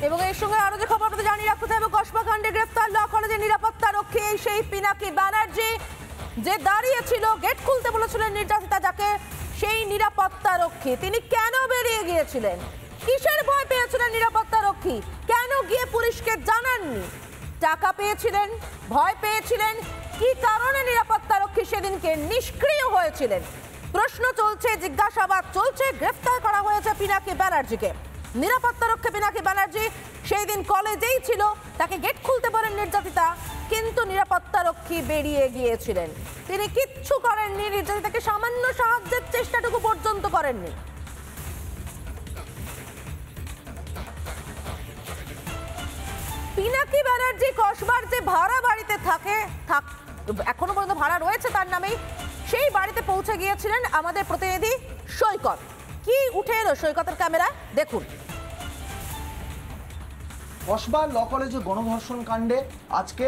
এবং এর সঙ্গে আরো যে খবর আপনাদের জানিয়ে রাখতে চাইবো, কসবা কাণ্ডে গ্রেফতার ল কলেজের নিরাপত্তা রক্ষী সেই পিনাকি ব্যানার্জি যে দাঁড়িয়েছিল, গেট খুলতে বলেছিলেন নির্যাতিতা যাকে, সেই নিরাপত্তা রক্ষী তিনি কেন বেরিয়ে গিয়েছিলেন? কিসের ভয় পেয়েছিলেন নিরাপত্তা রক্ষী? কেন গিয়ে পুলিশকে জানাননি? টাকা পেয়েছিলেন, ভয় পেয়েছিলেন? কি কারণে নিরাপত্তা রক্ষী সেদিনকে নিষ্ক্রিয় হয়েছিলেন? প্রশ্ন চলছে, জিজ্ঞাসাবাদ চলছে। গ্রেফতার করা হয়েছে পিনাকি ব্যানার্জিকে। নিরাপত্তা রক্ষী পিনাকি ব্যানার্জি সেই দিন কলেজেই ছিল, তাকে গেট খুলতে বলেন নির্যাতিতা, কিন্তু নিরাপত্তা রক্ষী বেরিয়ে গিয়েছিলেন। তিনি কিচ্ছু করেননি, নির্যাতিতাকে সামান্য সাহায্যের চেষ্টাটুকু পর্যন্ত করেননি। পিনাকি ব্যানার্জি কসবার যে ভাড়া বাড়িতে থাকে, এখনো পর্যন্ত ভাড়া রয়েছে তার নামেই, সেই বাড়িতে পৌঁছে গিয়েছিলেন আমাদের প্রতিনিধি সৈকত। কি উঠে এলো সৈকতের ক্যামেরায়, দেখুন। কসবা ল কলেজে গণধর্ষণ কাণ্ডে আজকে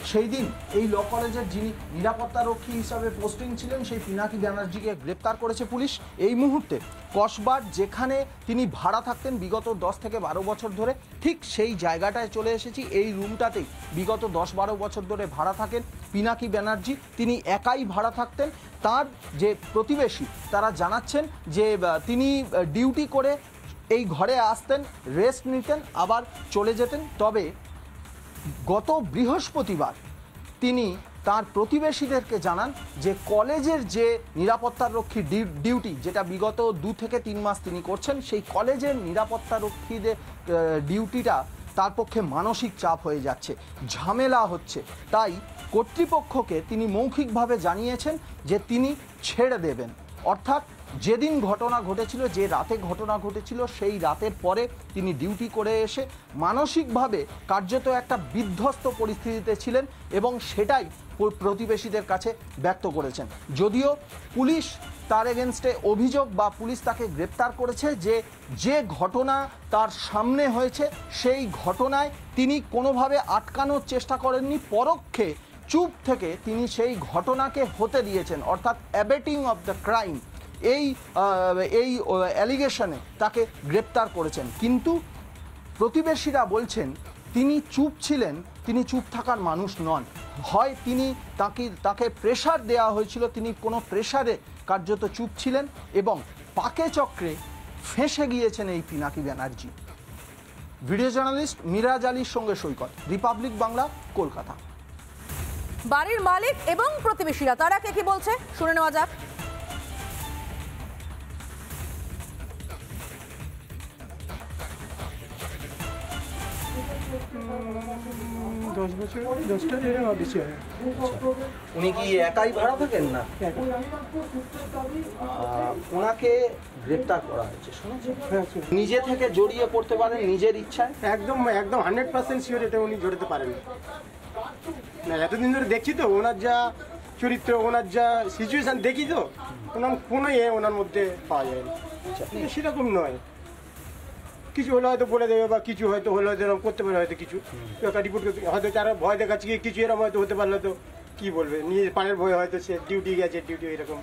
সেই দিন এই ল কলেজের যিনি নিরাপত্তা রক্ষী হিসাবে পোস্টিং ছিলেন সেই পিনাকি ব্যানার্জিকে গ্রেপ্তার করেছে পুলিশ। এই মুহূর্তে কসবার যেখানে তিনি ভাড়া থাকতেন বিগত 10 থেকে 12 বছর ধরে, ঠিক সেই জায়গাটায় চলে এসেছি। এই রুমটাতেই বিগত 10-12 বছর ধরে ভাড়া থাকেন পিনাকি ব্যানার্জি। তিনি একাই ভাড়া থাকতেন। তার যে প্রতিবেশী তারা জানাচ্ছেন যে তিনি ডিউটি করে এই ঘরে আসতেন, রেস্ট নিতেন, আবার চলে যেতেন। তবে গত বৃহস্পতিবার তিনি তার প্রতিবেশীদেরকে জানান যে কলেজের যে নিরাপত্তা রক্ষী ডিউটি, যেটা বিগত 2 থেকে 3 মাস তিনি করছেন, সেই কলেজের নিরাপত্তা রক্ষীদের ডিউটিটা তার পক্ষে মানসিক চাপ হয়ে যাচ্ছে, ঝামেলা হচ্ছে। তাই কর্তৃপক্ষকে তিনি মৌখিকভাবে জানিয়েছেন যে তিনি ছেড়ে দেবেন। অর্থাৎ যেদিন ঘটনা ঘটেছিল, যে রাতে ঘটনা ঘটেছিল, সেই রাতের পরে তিনি ডিউটি করে এসে মানসিকভাবে কার্যত একটা বিধ্বস্ত পরিস্থিতিতে ছিলেন এবং সেটাই প্রতিবেশীদের কাছে ব্যক্ত করেছেন। যদিও পুলিশ তার এগেনস্টে অভিযোগ বা পুলিশ তাকে গ্রেপ্তার করেছে যে ঘটনা তার সামনে হয়েছে সেই ঘটনায় তিনি কোনোভাবে আটকানোর চেষ্টা করেননি, পরোক্ষে চুপ থেকে তিনি সেই ঘটনাকে হতে দিয়েছেন, অর্থাৎ অ্যাবেটিং অফ দ্য ক্রাইম, এই অ্যালিগেশনে তাকে গ্রেপ্তার করেছেন। কিন্তু প্রতিবেশীরা বলছেন তিনি চুপ ছিলেন, তিনি চুপ থাকার মানুষ নন। হয় তাকে প্রেশার দেওয়া হয়েছিল, তিনি কোনো প্রেশারে কার্যত চুপ ছিলেন এবং পাকে চক্রে ফেঁসে গিয়েছেন এই পিনাকি ব্যানার্জি। ভিডিও জার্নালিস্ট মিরাজ আলীর সঙ্গে সৈকত, রিপাবলিক বাংলা, কলকাতা। বাড়ির মালিক এবং প্রতিবেশীরা তারা কে কি বলছে শুনে নেওয়া যাক। উনি কি একাই ভাড়া থাকেন না? ওনাকে গ্রেপ্তার করা হয়েছে শুনেছেন? নিজে থেকে জড়িয়ে পড়তে পারেন নিজের ইচ্ছায়? একদম 100% শিওর এটা উনি জড়াতে পারেন না। এতদিন ধরে দেখছি তো ওনার যা চরিত্র, ওনার যা সিচুয়েশন দেখি তো, ওনার কোনো ওনার মধ্যে পাওয়া যায় না। সেরকম নয়, কিছু হলে হয়তো বলে দেবে বা কিছু হয়তো হলে হয়তো এরকম করতে পারে, হয়তো কিছু রিপোর্ট করতে, হয়তো তারা ভয় দেখাচ্ছে কিছু এরকম হয়তো হতে পারলে তো কি বলবে, নিজের পানের ভয় হয়তো সে ডিউটি গেছে, ডিউটি এরকম।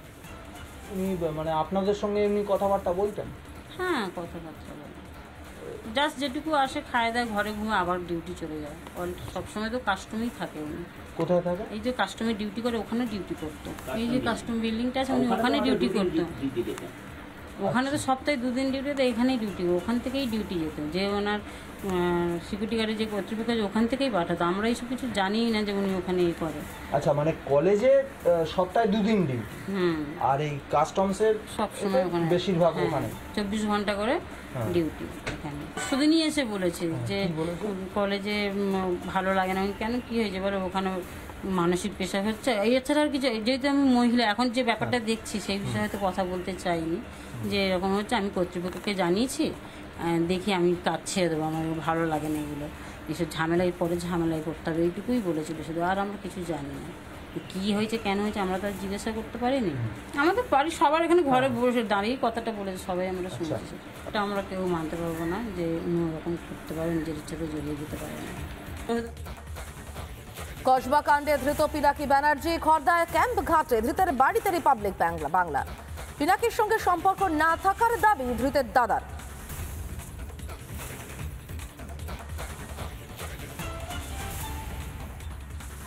মানে আপনাদের সঙ্গে এমনি কথাবার্তা বলতেন? হ্যাঁ, কথাবার্তা বলে, জাস্ট যেটুকু আসে খায় দেয়, ঘরে ঘুমে আবার ডিউটি চলে যায়। সবসময় তো কাস্টমই থাকে। উনি কোথায় থাকে? এই যে কাস্টমে ডিউটি করে ওখানে ডিউটি করতো, এই যে কাস্টম বিল্ডিংটা আছে উনি ওখানে ডিউটি করতো। ওখানে তো সপ্তাহে 2 দিন ডিউটি, তো এখানেই ডিউটি, ওখান থেকেই ডিউটি যেত। যে ওনার সিকিউরিটি গার্ডের যে কর্তৃপক্ষ আছে ওখান থেকেই পাঠাতো। আমরা এইসব কিছু জানিই না যে উনি ওখানে করে। আচ্ছা, মানে কলেজে সপ্তাহে 2 দিন ডিউটি, আর এই কাস্টমসের সবসময় ওখানে বেশিরভাগ ওখানে 24 ঘন্টা করে ডিউটি। এখানে শুধু নিয়ে এসে বলেছে যে কলেজে ভালো লাগে না। কেন, কি হয়েছে বলে? ওখানে মানসিক পেশা হচ্ছে, এছাড়া আর কিছু। যেহেতু আমি মহিলা, এখন যে ব্যাপারটা দেখছি সেই বিষয়ে হয়তো কথা বলতে চাইনি, যে এরকম হচ্ছে। আমি কর্তৃপক্ষকে জানিয়েছি, দেখি আমি কাজ ছেড়ে দেবো, আমার ভালো লাগে না এগুলো, এসব ঝামেলায় পরে ঝামেলায় করতে হবে, এইটুকুই বলেছিল শুধু। আর আমরা কিছু জানি না কী হয়েছে, কেন হয়েছে, আমরা তো আর জিজ্ঞাসা করতে পারিনি। আমাদের বাড়ির সবার এখানে ঘরে বসে দাঁড়িয়ে কথাটা বলেছে, সবাই আমরা শুনেছি। এটা আমরা কেউ মানতে পারবো না যে উনি ওরকম করতে পারে, নিজের ইচ্ছাতে জড়িয়ে যেতে পারে না। কসবা কাণ্ডে ধৃত পিনাকি ব্যানার্জি, খড়দায় ক্যাম্প ঘাটে ধৃতের বাড়িতে রিপাবলিক বাংলা। পিনাকির সঙ্গে সম্পর্ক না থাকার দাবি ধৃতের দাদার।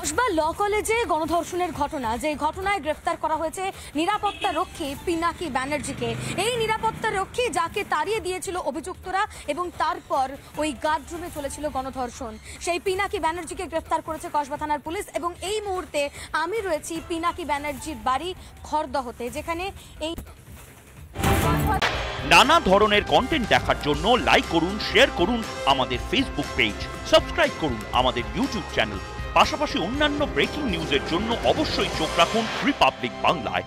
কসবা ল কলেজে গণধর্ষণের ঘটনা, যে ঘটনায় গ্রেফতার করা হয়েছে নিরাপত্তা রক্ষী পিনাকি ব্যানার্জিকে। এই নিরাপত্তা রক্ষী যাকে তাড়িয়ে দিয়েছিল অভিযুক্তরা এবং তারপর ওই গার্ডরুমে চলেছিল গণধর্ষণ, সেই পিনাকি ব্যানার্জিকে গ্রেফতার করেছে কসবা থানার পুলিশ। এবং এই মুহূর্তে আমি রয়েছি পিনাকি ব্যানার্জির বাড়ি খড়দহতে, যেখানে এই নানা ধরনের কন্টেন্ট দেখার জন্য লাইক করুন, শেয়ার করুন আমাদের ফেসবুক পেজ, সাবস্ক্রাইব করুন আমাদের ইউটিউব চ্যানেল। পাশাপাশি অন্যান্য ব্রেকিং নিউজের জন্য অবশ্যই চোখ রাখুন রিপাবলিক বাংলায়।